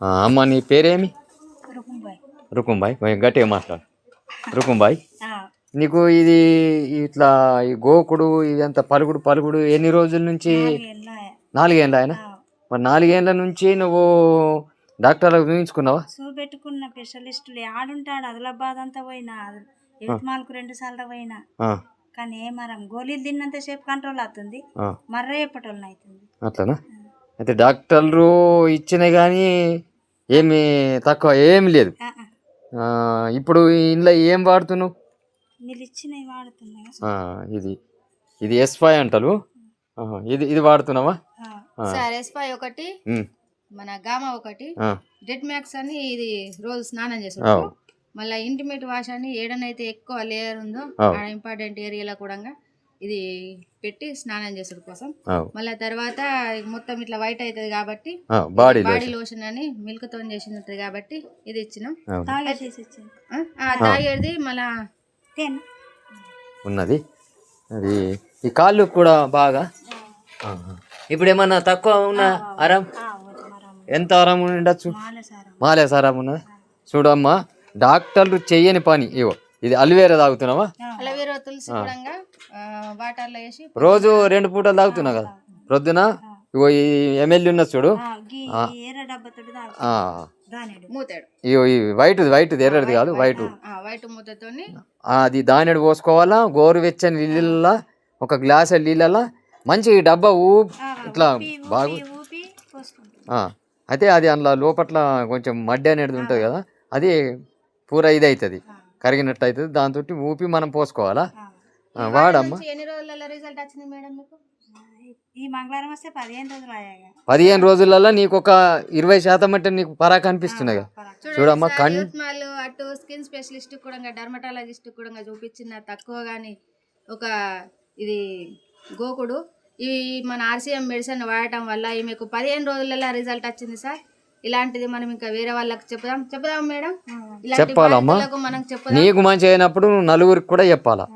అమ్మ నీ పేరేమి? रुकुमबाई రుకుంబాయ్, కొంచెం గట్టిగా మాట్లాడు. రుకుంబాయ్, हाँ నీకు ఇది ఇట్లా ఈ గోకుడు ఇదంతా పలుకుడు పలుకుడు ఎన్ని రోజుల నుంచి? 4 ఏళ్ళ 4 ఏళ్ళ ఆయన. మరి 4 ఏళ్ళ నుంచి నువ్వు డాక్టర్లకు చూపించుకున్నావా? చూపెట్టుకున్న స్పెషలిస్టులు ఆడుంటాడు ఆదిలాబాద్ అంతా పోయినా ఎవిత్మాలకు 2 సార్లు పోయినా ఆ, కానీ ఏమరం గోళీలు తిన్నంత సేపు కంట్రోల్ అవుతుంది ఆ, మర్ర చెప్పటోళ్ళని అవుతుంది. అట్లనా? అయితే డాక్టర్లు ఇచ్చిన కానీ ఏమి తక్కువ ఏమి లేదు. ఆ, ఇప్పుడు ఇంట్లో ఏం వాడుతున్నావు? మీరు ఇచ్చినవి వాడుతున్నాయి. ఆ, ఇది ఇది S5 అంటారు. ఆహా, ఇది ఇది వాడుతున్నావా? ఆ, సార్ ఎస్పై ఒకటి, ఉమ్, మన గామా ఒకటి, ఆ, డెడ్ మ్యాక్స్ అని ఇది రోజు స్నానం అవు, చేస్తాడు. మళ్ళీ ఇంటిమేట్ వాష్ అని ఏడనైతే ఎక్కువ లేయర్ ఉందో అవు, ఆ ఇంపార్టెంట్ ఏరియాలో కూడా ఇది పెట్టి స్నానం చేసుడు కోసం. అవు, మళ్ళీ తర్వాత మొత్తం ఇట్లా వైట్ అవుతుంది కాబట్టి బాడీ బాడీ లోషన్. లోషన్ అని మిల్క్ తో చేసింది ఉంటుంది కాబట్టి ఇది ఇచ్చినాం. అవును, తాగేసేసి ఇచ్చింది తాగేది మళ్ళా తేను ఉన్నది. అది ఈ కాళ్ళు కూడా బాగా. ఆహా. ఇప్పుడు ఏమన్నా తక్కువ ఉన్న ఆరాం? ఎంత ఆరాం ఉండొచ్చు? మాలే సారాం ఉన్నదా? చూడమ్మా, డాక్టర్లు చెయ్యని పని ఇవో. ఇది అల్వేరా తాగుతున్నావా? అలవేరా తులసి కూడా వాటర్ లో వేసి రోజు 2 పూటలు తాగుతున్నావు కదా. ప్రొద్దున ఇగో ఈ ఎమ్మెల్యే ఉన్న చూడు, ఎర్ర డబ్బతోటి ఆ, దానేడు మూతాడు. ఇగో ఈ వైట్ ఎర్రది కాదు, వైట్. వైట్ మూతతోని అది దానిడు పోసుకోవాలా. గోరువెచ్చని నీళ్ళల్లో, ఒక గ్లాస్ నీళ్ళల్లో మంచి డబ్బా ఇట్లా బాగు. ఊపి పోసుకుంటాం. అయితే అది అందులో లోపట్ల కొంచెం మడ్డి అనేది ఉంటుంది కదా, అది పూర ఇది అవుతుంది, కరిగినట్టు అవుతుంది. దాంతో ఊపి మనం పోసుకోవాలా. వాడమ్మా. ఎన్ని రోజులలో రిజల్ట్ వచ్చింది మేడం మీకు? ఈ మంగళవారం వస్తే 15 రోజులు అయ్యాక 15 రోజులలో నీకు ఒక 20% అంటే నీకు పరాకు అనిపిస్తున్నాయి కదా. చూడమ్మా, వాళ్ళు అటు స్కిన్ స్పెషలిస్ట్ కూడా డర్మటాలజిస్ట్ కూడా చూపించిన తక్కువ కానీ ఒక ఇది గోకుడు ఈ మన RCM మెడిసిన్ వాడటం వల్ల ఈమెకు 15 రోజులలో రిజల్ట్ వచ్చింది సార్. ఇలాంటిది మనం ఇంకా వేరే వాళ్ళకి చెప్పుదాం మేడం. చెప్పాలమ్మా. మనం చెప్పుదాం. నీకు మంచి అయినప్పుడు నువ్వు నలుగురికి కూడా చెప్పాలా.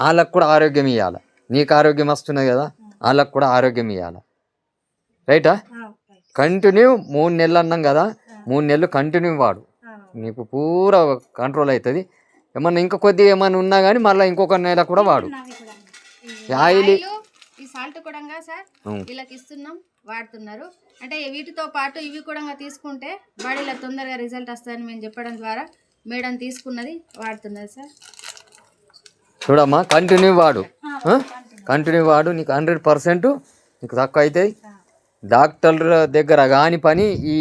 వాళ్ళకు కూడా ఆరోగ్యం ఇవ్వాలి. నీకు ఆరోగ్యం వస్తున్నది కదా, వాళ్ళకు కూడా ఆరోగ్యం ఇవ్వాలి. రైటా? కంటిన్యూ 3 నెలలు అన్నాం కదా, 3 నెలలు కంటిన్యూ వాడు, నీకు పూరా కంట్రోల్ అవుతుంది. ఏమన్నా ఇంకా కొద్దిగా ఏమన్నా ఉన్నా కానీ మళ్ళీ ఇంకొక నెల కూడా వాడు. ఆయిల్ ఈ సాల్ట్ కూడా సార్ వీళ్ళకి ఇస్తున్నాం, వాడుతున్నారు. అంటే వీటితో పాటు ఇవి కూడా తీసుకుంటే బాడీలో తొందరగా రిజల్ట్ వస్తుందని మేము చెప్పడం ద్వారా మేడం తీసుకున్నది వాడుతున్నది సార్. చూడమ్మా, కంటిన్యూ వాడు, కంటిన్యూ వాడు, నీకు 100% నీకు తక్కువ అవుతుంది. డాక్టర్ల దగ్గర కాని పని ఈ